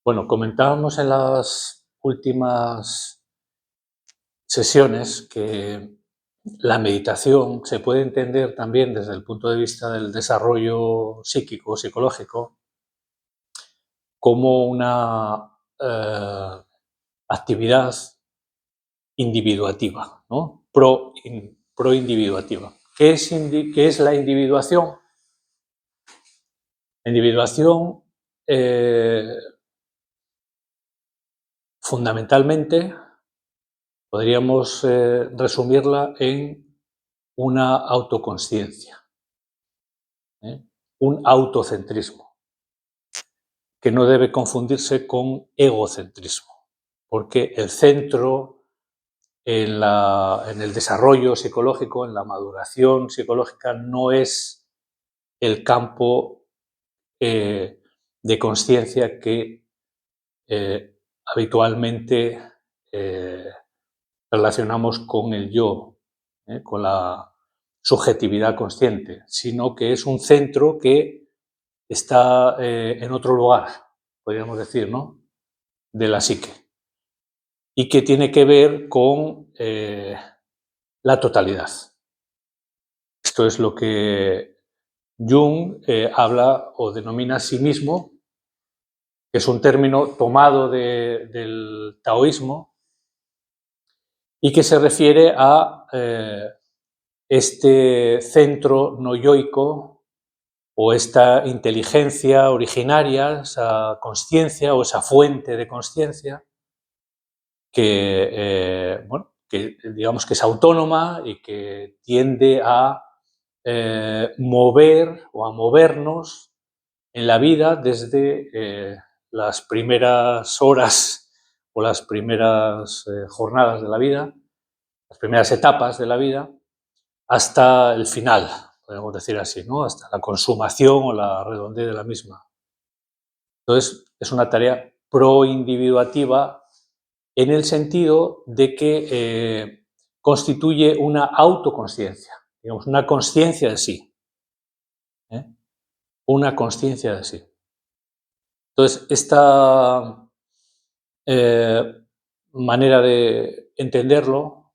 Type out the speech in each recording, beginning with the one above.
Bueno, comentábamos en las últimas sesiones que la meditación se puede entender también desde el punto de vista del desarrollo psíquico, psicológico, como una actividad individuativa, ¿no? Pro-individuativa. ¿Qué es la individuación? La individuación, fundamentalmente, podríamos resumirla en una autoconsciencia, un autocentrismo, que no debe confundirse con egocentrismo, porque el centro en el desarrollo psicológico, en la maduración psicológica, no es el campo de consciencia que habitualmente relacionamos con el yo, con la subjetividad consciente, sino que es un centro que está en otro lugar, podríamos decir, ¿no?, de la psique, y que tiene que ver con la totalidad. Esto es lo que Jung habla o denomina a sí mismo, que es un término tomado del taoísmo y que se refiere a este centro no yoico o esta inteligencia originaria, esa consciencia o esa fuente de consciencia que, bueno, que digamos que es autónoma y que tiende a mover o a movernos en la vida desde las primeras horas o las primeras jornadas de la vida, las primeras etapas de la vida, hasta el final, podemos decir así, ¿no?, hasta la consumación o la redondez de la misma. Entonces, es una tarea pro-individuativa en el sentido de que constituye una autoconsciencia, digamos, una consciencia de sí. Una consciencia de sí. Entonces, esta manera de entenderlo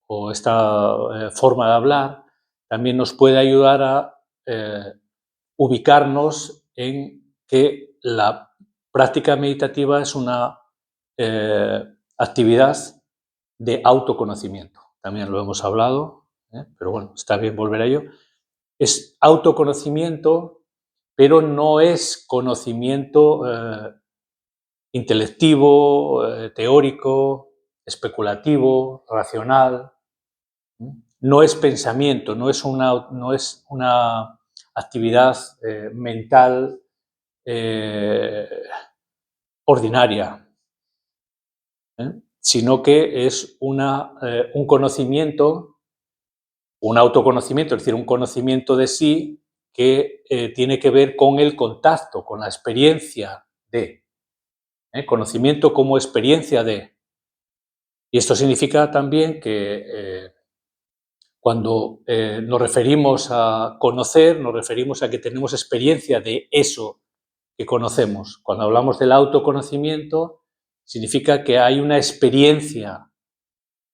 o esta forma de hablar también nos puede ayudar a ubicarnos en que la práctica meditativa es una actividad de autoconocimiento. También lo hemos hablado, pero bueno, está bien volver a ello. Es autoconocimiento, pero no es conocimiento intelectivo, teórico, especulativo, racional. No es pensamiento, no es una actividad mental ordinaria, sino que es un conocimiento, un autoconocimiento, es decir, un conocimiento de sí que tiene que ver con el contacto, con la experiencia de, conocimiento como experiencia de. Y esto significa también que cuando nos referimos a conocer, nos referimos a que tenemos experiencia de eso que conocemos. Cuando hablamos del autoconocimiento, significa que hay una experiencia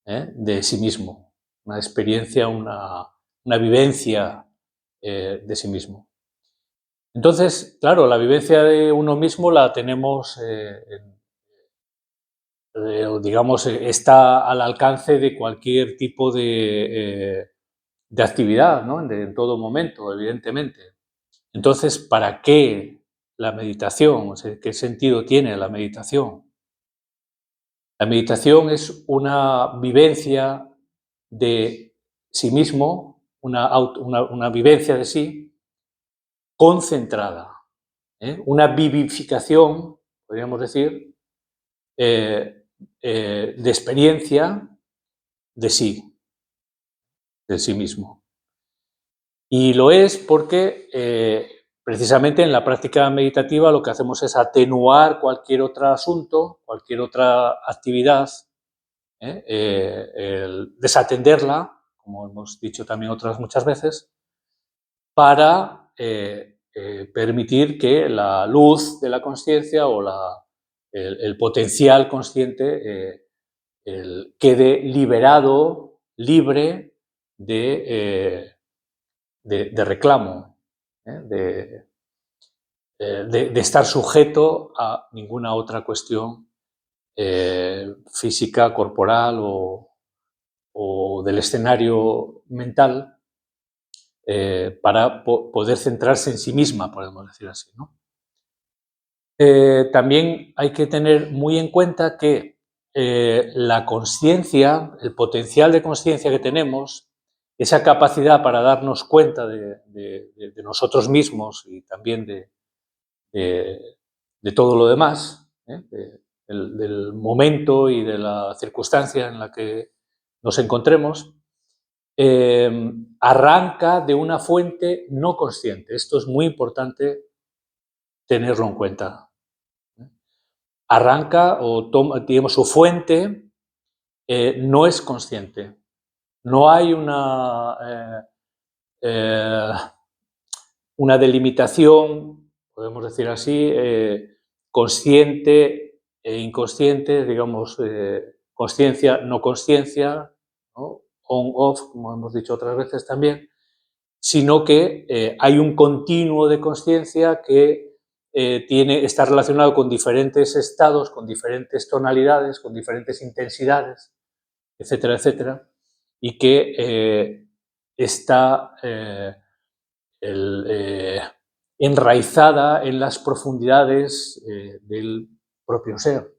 de sí mismo, una experiencia, una vivencia de sí mismo. Entonces, claro, la vivencia de uno mismo la tenemos, digamos, está al alcance de cualquier tipo de actividad, ¿no?, en todo momento, evidentemente. Entonces, ¿para qué la meditación? O sea, ¿qué sentido tiene la meditación? La meditación es una vivencia de sí mismo, una vivencia de sí concentrada, una vivificación, podríamos decir, de experiencia de sí mismo. Y lo es porque precisamente en la práctica meditativa lo que hacemos es atenuar cualquier otro asunto, cualquier otra actividad, desatenderla, como hemos dicho también otras muchas veces, para permitir que la luz de la consciencia o el potencial consciente quede liberado, libre de reclamo, de estar sujeto a ninguna otra cuestión física, corporal o del escenario mental, para poder centrarse en sí misma, podemos decir así, ¿no? También hay que tener muy en cuenta que la consciencia, el potencial de consciencia que tenemos, esa capacidad para darnos cuenta de nosotros mismos y también de todo lo demás, del momento y de la circunstancia en la que nos encontremos, arranca de una fuente no consciente. Esto es muy importante tenerlo en cuenta. Arranca o toma, digamos, su fuente no es consciente. No hay una delimitación, podemos decir así, consciente e inconsciente, digamos, consciencia, no consciencia, ¿no? On-off, como hemos dicho otras veces también, sino que hay un continuo de consciencia que está relacionado con diferentes estados, con diferentes tonalidades, con diferentes intensidades, etcétera, etcétera, y que está enraizada en las profundidades del propio ser.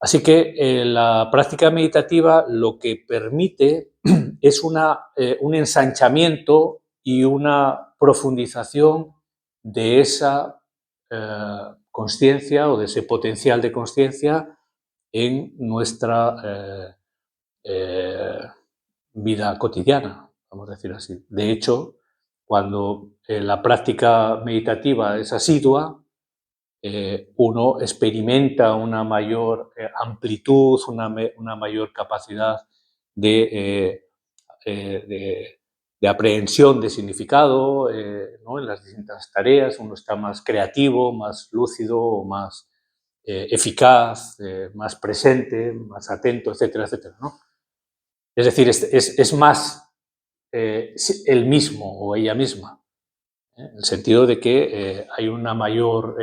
Así que la práctica meditativa lo que permite es un ensanchamiento y una profundización de esa consciencia o de ese potencial de consciencia en nuestra vida cotidiana, vamos a decir así. De hecho, cuando la práctica meditativa es asidua, uno experimenta una mayor amplitud, una mayor capacidad de, de aprehensión de significado, ¿no? En las distintas tareas. Uno está más creativo, más lúcido, más eficaz, más presente, más atento, etcétera, etcétera, ¿no? Es decir, es más él mismo o ella misma, en el sentido de que hay una mayor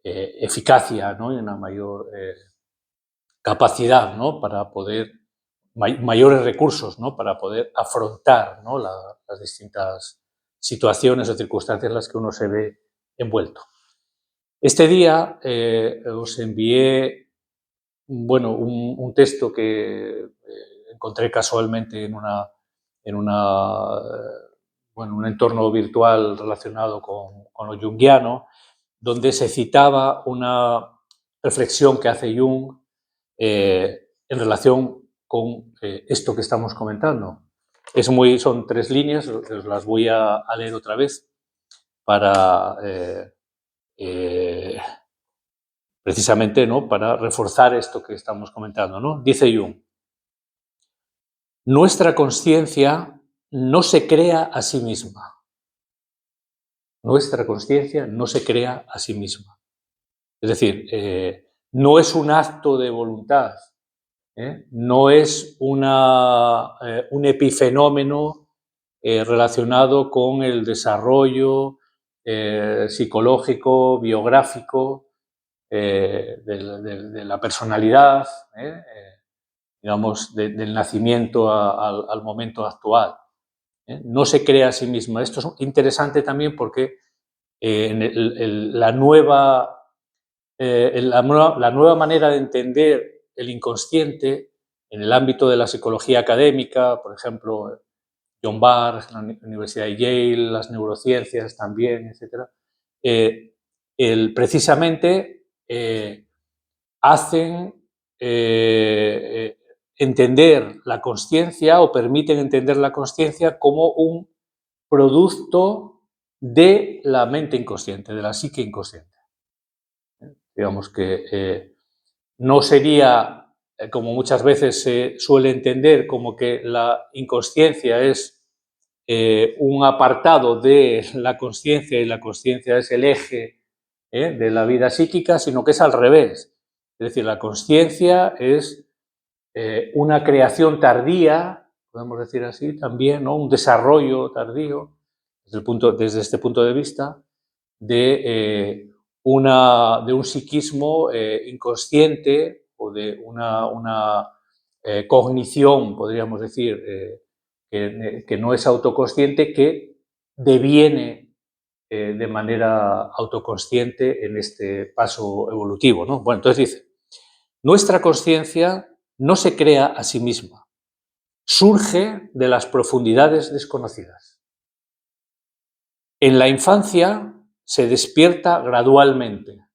eficacia, ¿no? Y una mayor capacidad, ¿no? Para poder, mayores recursos, ¿no? Para poder afrontar, ¿no? Las distintas situaciones o circunstancias en las que uno se ve envuelto. Este día os envié, bueno, un texto que encontré casualmente en un entorno virtual relacionado con lo junguiano, donde se citaba una reflexión que hace Jung en relación con esto que estamos comentando. Son 3 líneas, os las voy a leer otra vez para precisamente, ¿no? Para reforzar esto que estamos comentando, ¿no? Dice Jung: nuestra consciencia no se crea a sí misma. Nuestra consciencia no se crea a sí misma. Es decir, no es un acto de voluntad, no es un epifenómeno relacionado con el desarrollo psicológico, biográfico de la personalidad, digamos, del nacimiento al momento actual. No se crea a sí misma. Esto es interesante también porque la nueva manera de entender el inconsciente en el ámbito de la psicología académica, por ejemplo, John Bargh, la Universidad de Yale, las neurociencias también, etc., precisamente hacen entender la consciencia o permiten entender la consciencia como un producto de la mente inconsciente, de la psique inconsciente. Digamos que no sería, como muchas veces se suele entender, como que la inconsciencia es un apartado de la consciencia y la consciencia es el eje de la vida psíquica, sino que es al revés. Es decir, la consciencia es una creación tardía, podemos decir así también, ¿no? Un desarrollo tardío, desde este punto de vista, de un psiquismo inconsciente o de una cognición, podríamos decir, que no es autoconsciente, que deviene de manera autoconsciente en este paso evolutivo, ¿no? Bueno, entonces dice, nuestra consciencia no se crea a sí misma, surge de las profundidades desconocidas. En la infancia se despierta gradualmente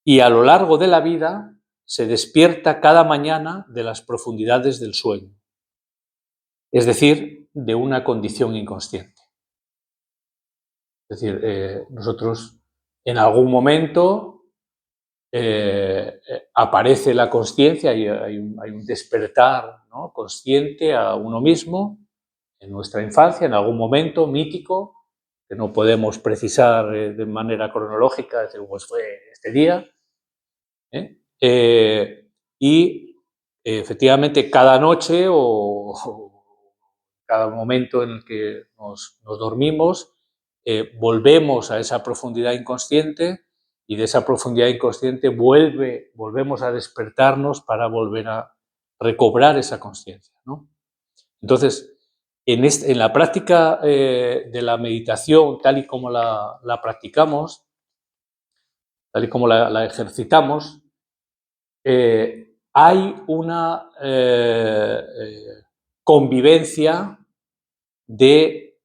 y a lo largo de la vida se despierta cada mañana de las profundidades del sueño, es decir, de una condición inconsciente. Es decir, nosotros en algún momento aparece la consciencia y hay un despertar, ¿no?, consciente a uno mismo en nuestra infancia, en algún momento mítico, que no podemos precisar de manera cronológica, decir, pues fue este día, y efectivamente cada noche o cada momento en el que nos dormimos, volvemos a esa profundidad inconsciente y de esa profundidad inconsciente volvemos a despertarnos para volver a recobrar esa conciencia, ¿no? Entonces, en la práctica de la meditación, tal y como la practicamos, tal y como la ejercitamos, hay una convivencia de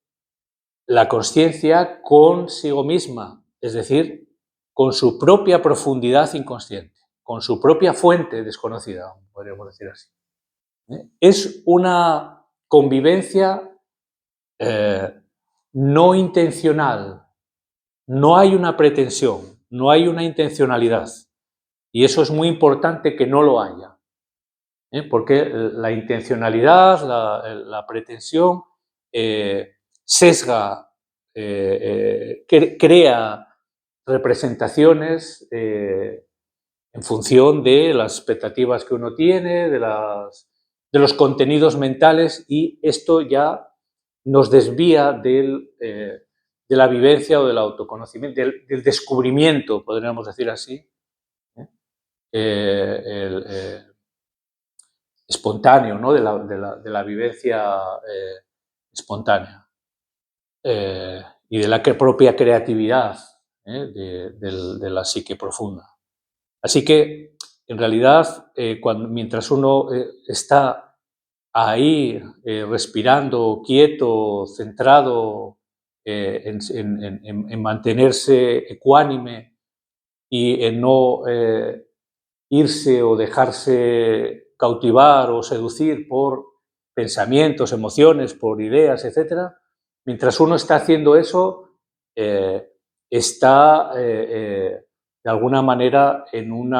la consciencia consigo misma, es decir, con su propia profundidad inconsciente, con su propia fuente desconocida, podríamos decir así. Es una convivencia no intencional, no hay una pretensión, no hay una intencionalidad. Y eso es muy importante que no lo haya, porque la intencionalidad, la pretensión, sesga, crea representaciones en función de las expectativas que uno tiene, de los contenidos mentales, y esto ya nos desvía de la vivencia o del autoconocimiento, del descubrimiento, podríamos decir así, espontáneo, ¿no?, de la vivencia espontánea y de la propia creatividad de la psique profunda. Así que, en realidad, mientras uno está ahí respirando, quieto, centrado en mantenerse ecuánime y en no irse o dejarse cautivar o seducir por pensamientos, emociones, por ideas, etc. Mientras uno está haciendo eso, está de alguna manera en un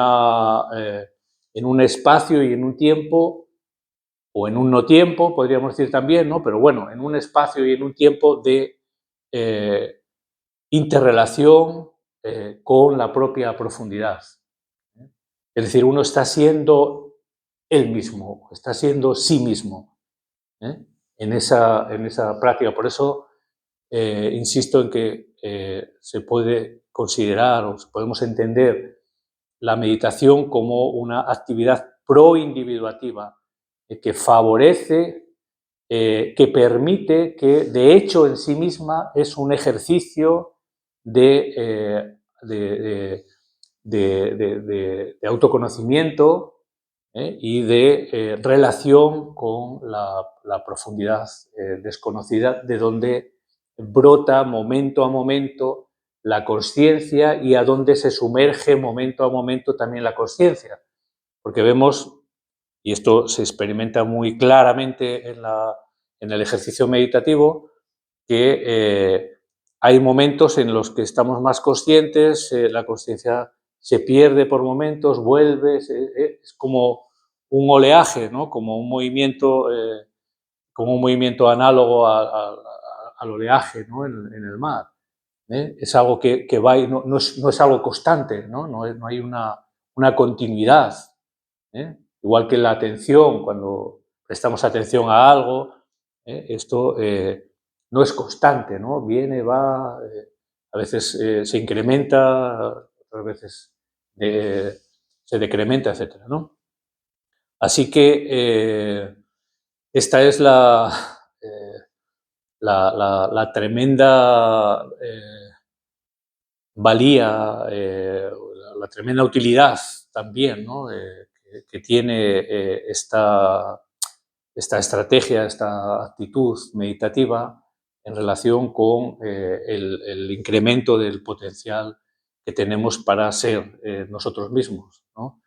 espacio y en un tiempo, o en un no tiempo, podríamos decir también, ¿no?, pero bueno, en un espacio y en un tiempo de interrelación con la propia profundidad. Es decir, uno está siendo él mismo, está siendo sí mismo en esa práctica. Por eso insisto en que se puede considerar o podemos entender la meditación como una actividad proindividuativa que favorece, que permite, que de hecho en sí misma es un ejercicio de autoconocimiento y de relación con la profundidad desconocida, de donde brota momento a momento la consciencia y a donde se sumerge momento a momento también la consciencia. Porque vemos, y esto se experimenta muy claramente en el ejercicio meditativo, que Hay momentos en los que estamos más conscientes, la conciencia se pierde por momentos, vuelve, es como un oleaje, ¿no? Como un movimiento análogo al oleaje, ¿no? en el mar. Es algo que va y no es algo constante, no hay una continuidad. Igual que la atención, cuando prestamos atención a algo, esto no es constante, ¿no? Viene, va, a veces se incrementa, otras veces se decrementa, etcétera, ¿no? Así que esta es la tremenda valía, la tremenda utilidad también, ¿no? Que tiene esta estrategia, esta actitud meditativa en relación con el incremento del potencial que tenemos para ser nosotros mismos, ¿no?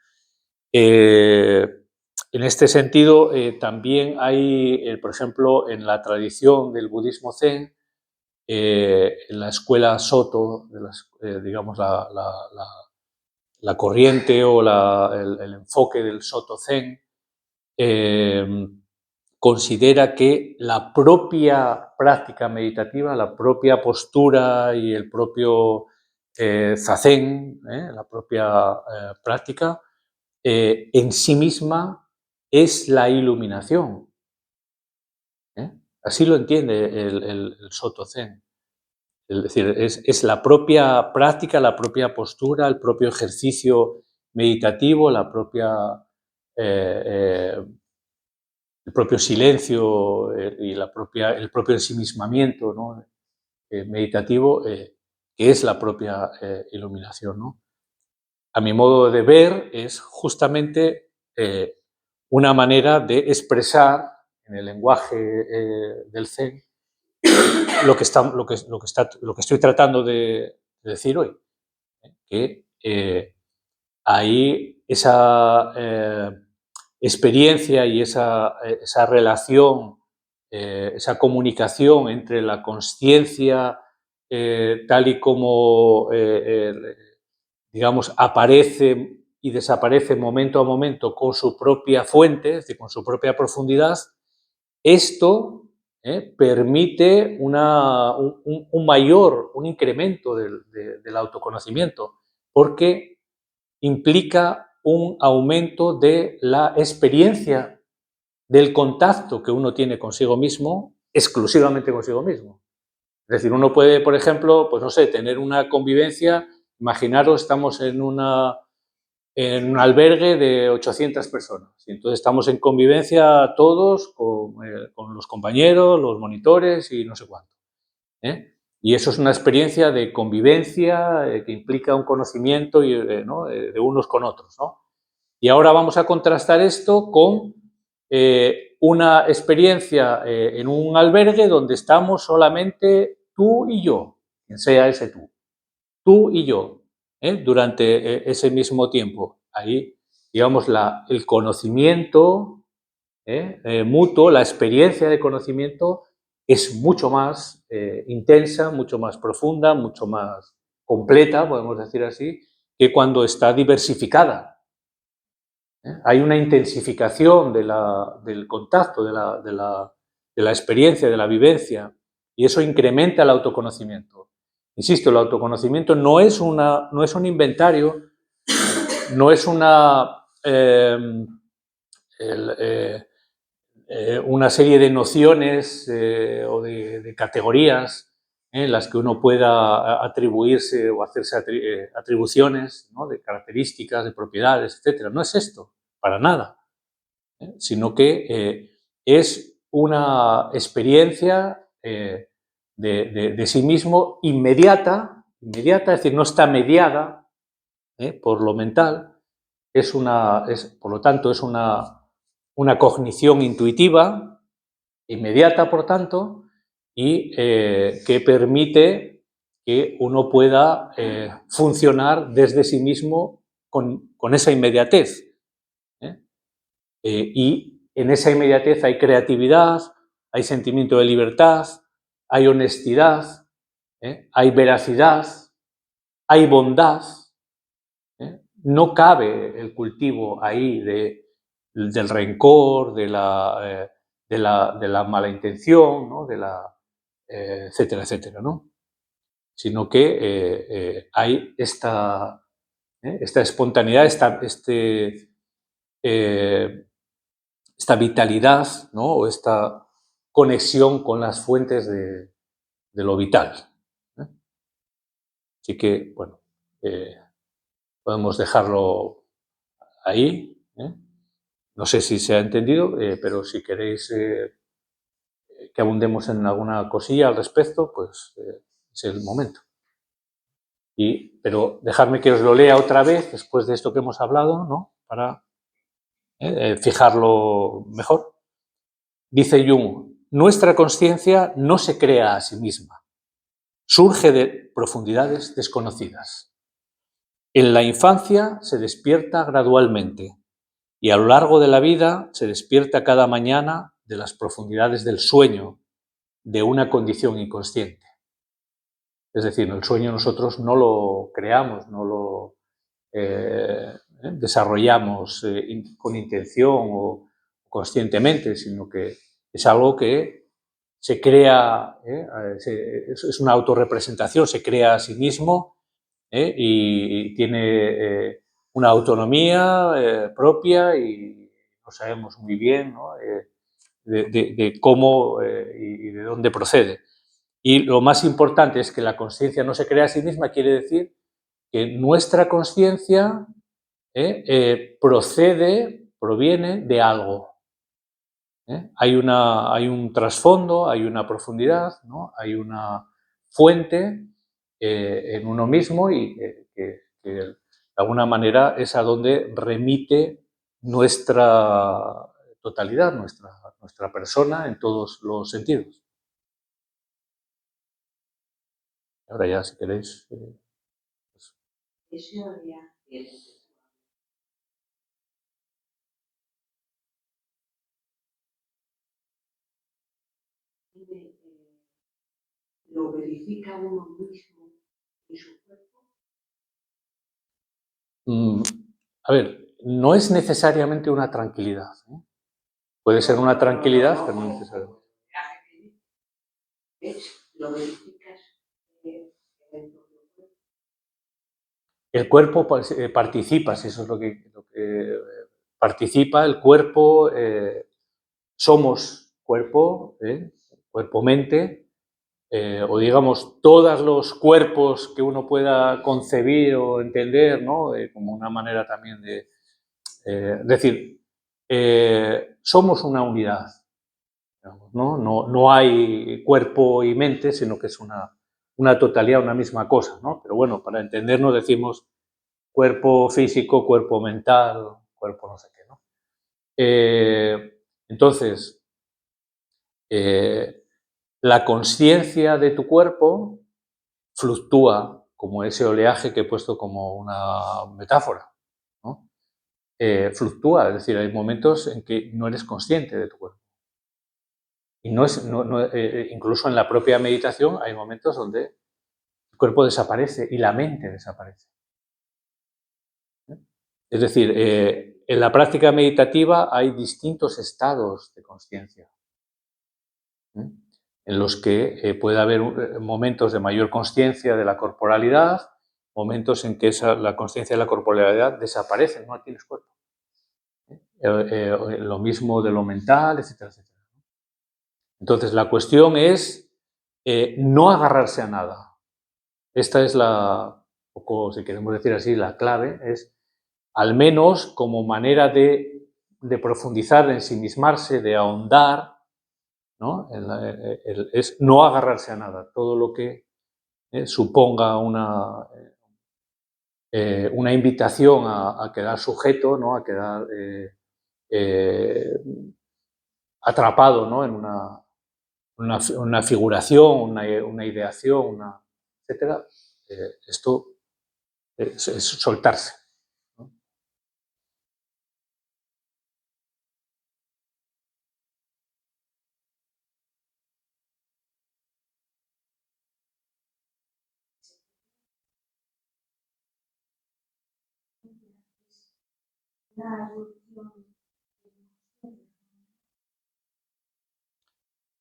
En este sentido, también hay, por ejemplo, en la tradición del budismo zen, en la escuela Soto, digamos, la corriente o el enfoque del Soto Zen, considera que la propia práctica meditativa, la propia postura y el propio zazen, la propia práctica, en sí misma es la iluminación. Así lo entiende el Soto Zen. Es decir, es la propia práctica, la propia postura, el propio ejercicio meditativo, el propio silencio y el propio ensimismamiento, ¿no? Meditativo, que es la propia iluminación, ¿no? A mi modo de ver, es justamente una manera de expresar en el lenguaje del Zen lo que estoy tratando de decir hoy, que hay esa experiencia y esa relación, esa comunicación entre la consciencia tal y como, digamos, aparece y desaparece momento a momento con su propia fuente, es decir, con su propia profundidad. Esto permite un incremento del autoconocimiento, porque implica un aumento de la experiencia del contacto que uno tiene consigo mismo, exclusivamente consigo mismo. Es decir, uno puede, por ejemplo, pues no sé, tener una convivencia, imaginaros, estamos en un albergue de 800 personas. Y entonces estamos en convivencia todos con los compañeros, los monitores y no sé cuánto. Y eso es una experiencia de convivencia que implica un conocimiento ¿no? De unos con otros, ¿no? Y ahora vamos a contrastar esto con una experiencia en un albergue donde estamos solamente tú y yo, quien sea ese tú y yo, durante ese mismo tiempo. Ahí, digamos, el conocimiento mutuo, la experiencia de conocimiento es mucho más intensa, mucho más profunda, mucho más completa, podemos decir así, que cuando está diversificada. Hay una intensificación del contacto, de la experiencia, de la vivencia, y eso incrementa el autoconocimiento. Insisto, el autoconocimiento no es un inventario, no es una serie de nociones o de categorías en las que uno pueda atribuirse o hacerse atribuciones, ¿no? De características, de propiedades, etc. No es esto, para nada, sino que es una experiencia de sí mismo inmediata, es decir, no está mediada por lo mental, por lo tanto, es una cognición intuitiva, inmediata, por tanto, y que permite que uno pueda funcionar desde sí mismo con esa inmediatez. Y en esa inmediatez hay creatividad, hay sentimiento de libertad, hay honestidad, hay veracidad, hay bondad. No cabe el cultivo ahí del rencor, de la mala intención, ¿no? Etcétera, etcétera, ¿no? Sino que hay esta espontaneidad, esta vitalidad, ¿no? O esta conexión con las fuentes de lo vital. Así que, bueno, podemos dejarlo ahí. No sé si se ha entendido, pero si queréis que abundemos en alguna cosilla al respecto, pues es el momento. Pero dejadme que os lo lea otra vez después de esto que hemos hablado, ¿no? Para fijarlo mejor. Dice Jung, nuestra consciencia no se crea a sí misma, surge de profundidades desconocidas. En la infancia se despierta gradualmente y a lo largo de la vida se despierta cada mañana de las profundidades del sueño, de una condición inconsciente. Es decir, el sueño nosotros no lo creamos, no lo desarrollamos con intención o conscientemente, sino que es algo que se crea, es una autorrepresentación, se crea a sí mismo y tiene una autonomía propia y no sabemos muy bien, ¿no? De cómo y de dónde procede. Y lo más importante es que la consciencia no se crea a sí misma, quiere decir que nuestra consciencia proviene de algo. Hay un trasfondo, hay una profundidad, ¿no? Hay una fuente en uno mismo y que de alguna manera es a donde remite nuestra totalidad, nuestra persona en todos los sentidos. Ahora ya, si queréis... Ese oleaje lo verifica uno mismo en su cuerpo. A ver, no es necesariamente una tranquilidad. Puede ser una tranquilidad, pero no necesariamente. Lo verificas el cuerpo participa, si eso es lo que participa, el cuerpo, somos cuerpo, cuerpo-mente, o digamos todos los cuerpos que uno pueda concebir o entender, ¿no? Como una manera también de decir, somos una unidad, digamos, ¿no? No hay cuerpo y mente, sino que es una totalidad, una misma cosa, ¿no? Pero bueno, para entendernos decimos cuerpo físico, cuerpo mental, cuerpo no sé qué, ¿no? Entonces, la consciencia de tu cuerpo fluctúa como ese oleaje que he puesto como una metáfora, ¿no? Fluctúa, es decir, hay momentos en que no eres consciente de tu cuerpo. Y incluso en la propia meditación hay momentos donde el cuerpo desaparece y la mente desaparece. Es decir, en la práctica meditativa hay distintos estados de consciencia, en los que puede haber momentos de mayor consciencia de la corporalidad, momentos en que la consciencia de la corporalidad desaparece, no tienes cuerpo. Lo mismo de lo mental, etcétera, etcétera. Entonces, la cuestión es no agarrarse a nada. Esta es poco, si queremos decir así, la clave, es al menos como manera de profundizar, de ensimismarse, de ahondar, ¿no? Es no agarrarse a nada, todo lo que suponga una invitación a quedar sujeto, ¿no? A quedar atrapado, ¿no? En una figuración, una ideación, etcétera. Esto es soltarse.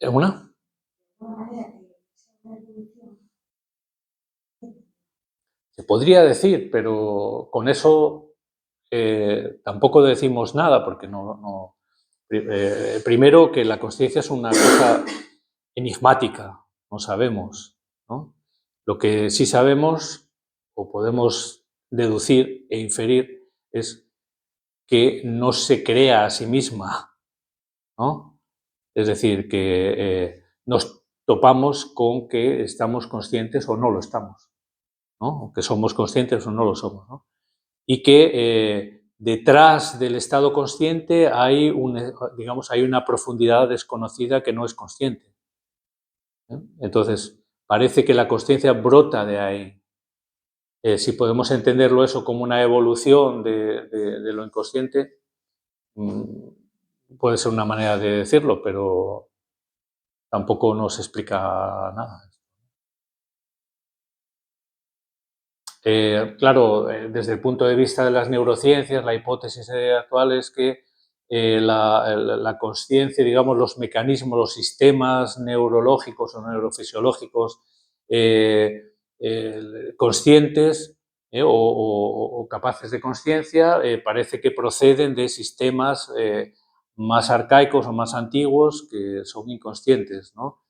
¿Una? Se podría decir, pero con eso tampoco decimos nada, porque primero que la consciencia es una cosa enigmática, no sabemos, ¿no? Lo que sí sabemos o podemos deducir e inferir es que no se crea a sí misma, ¿no? Es decir, que nos topamos con que estamos conscientes o no lo estamos, ¿no? Que somos conscientes o no lo somos, ¿no? Y que detrás del estado consciente hay, digamos, hay una profundidad desconocida que no es consciente, ¿eh? Entonces, parece que la consciencia brota de ahí. Si podemos entenderlo eso como una evolución de lo inconsciente, puede ser una manera de decirlo, pero tampoco nos explica nada. Claro, desde el punto de vista de las neurociencias, la hipótesis actual es que la consciencia, digamos, los mecanismos, los sistemas neurológicos o neurofisiológicos conscientes o capaces de conciencia, parece que proceden de sistemas más arcaicos o más antiguos que son inconscientes, ¿no?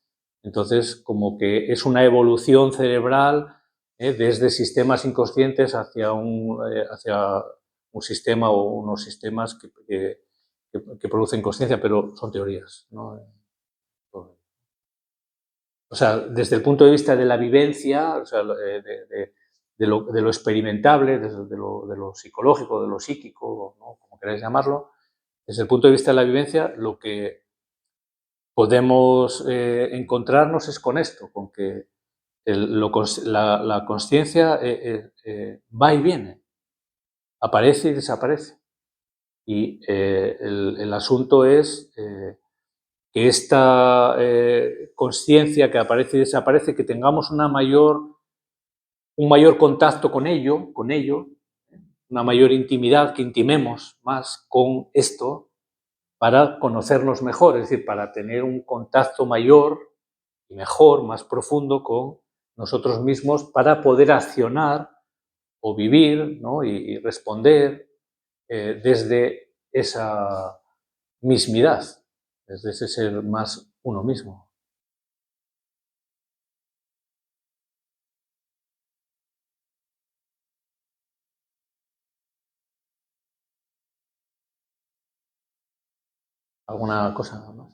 Entonces, como que es una evolución cerebral desde sistemas inconscientes hacia un sistema o unos sistemas que producen consciencia, pero son teorías, ¿no? O sea, desde el punto de vista de la vivencia, o sea, de lo experimentable, de lo psicológico, de lo psíquico, ¿no? Como queráis llamarlo, desde el punto de vista de la vivencia, lo que podemos encontrarnos es con esto, con que la consciencia va y viene, aparece y desaparece. Y el asunto es que esta consciencia que aparece y desaparece, que tengamos un mayor contacto con ello, una mayor intimidad, que intimemos más con esto para conocernos mejor, es decir, para tener un contacto mayor y mejor, más profundo con nosotros mismos para poder accionar o vivir, ¿no? y responder desde esa mismidad, desde ese ser más uno mismo. ¿Alguna cosa más?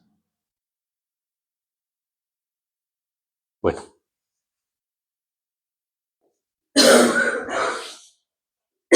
Bueno.